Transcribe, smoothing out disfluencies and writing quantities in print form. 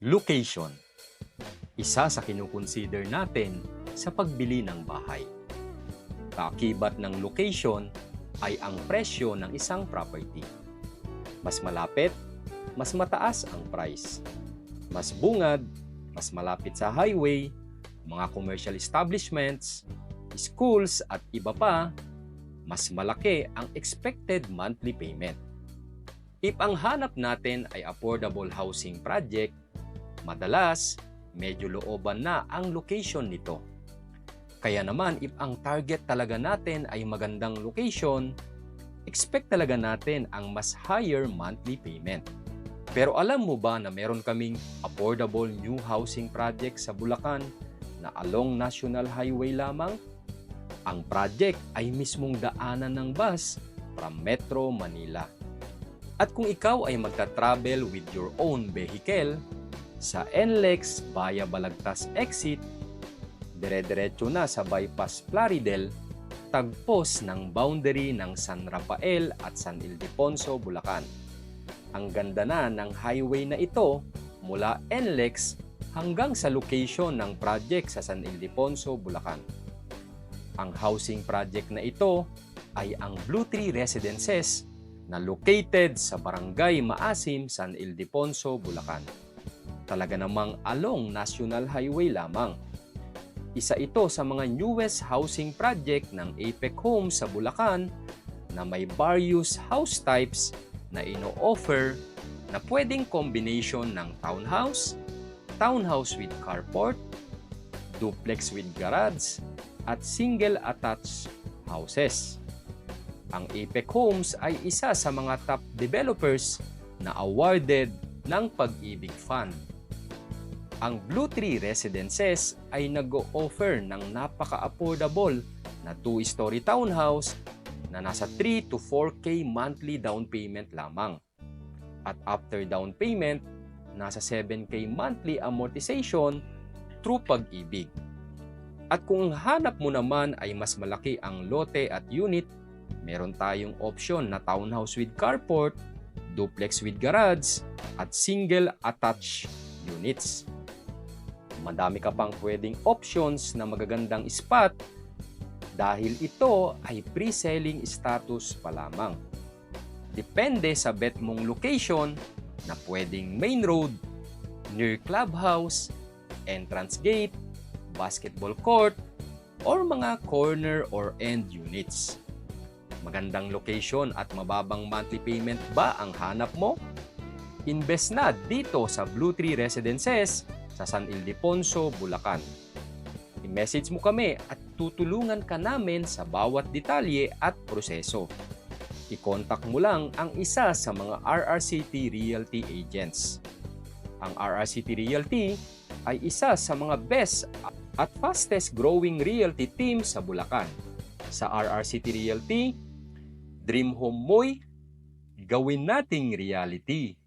Location. Isa sa kinukonsider natin sa pagbili ng bahay. Kaakibat ng location ay ang presyo ng isang property. Mas malapit, mas mataas ang price. Mas bungad, mas malapit sa highway, mga commercial establishments, schools at iba pa, mas malaki ang expected monthly payment. If ang hanap natin ay affordable housing project, madalas, medyo looban na ang location nito. Kaya naman, if ang target talaga natin ay magandang location, expect talaga natin ang mas higher monthly payment. Pero alam mo ba na meron kaming affordable new housing project sa Bulacan na along National Highway lamang? Ang project ay mismong daanan ng bus from Metro Manila. At kung ikaw ay magta-travel with your own vehicle, sa NLEX via Balagtas Exit, dire-diretso na sa Bypass Plaridel, tagpos ng boundary ng San Rafael at San Ildefonso, Bulacan. Ang ganda na ng highway na ito mula NLEX hanggang sa location ng project sa San Ildefonso, Bulacan. Ang housing project na ito ay ang Blue Tree Residences na located sa Barangay Maasim, San Ildefonso, Bulacan. Talaga namang along National Highway lamang. Isa ito sa mga newest housing project ng Apex Homes sa Bulacan na may various house types na ino-offer na pwedeng combination ng townhouse, townhouse with carport, duplex with garage, at single attached houses. Ang Apex Homes ay isa sa mga top developers na awarded ng Pag-ibig Fund. Ang Blue Tree Residences ay nag-o-offer ng napaka-affordable na 2-story townhouse na nasa 3 to 4K monthly down payment lamang. At after down payment, nasa 7K monthly amortization through Pag-ibig. At kung hanap mo naman ay mas malaki ang lote at unit, meron tayong option na townhouse with carport, duplex with garage, at single attached units. Madami ka pang pwedeng options na magagandang spot dahil ito ay pre-selling status pa lamang. Depende sa bet mong location na pwedeng main road, near clubhouse, entrance gate, basketball court, or mga corner or end units. Magandang location at mababang monthly payment ba ang hanap mo? Invest na dito sa Blue Tree Residences sa San Ildefonso, Bulacan. I-message mo kami at tutulungan ka namin sa bawat detalye at proseso. I-contact mo lang ang isa sa mga RRCT Realty agents. Ang RRCT Realty ay isa sa mga best at fastest growing realty team sa Bulacan. Sa RRCT Realty, dream home mo'y gawin nating reality.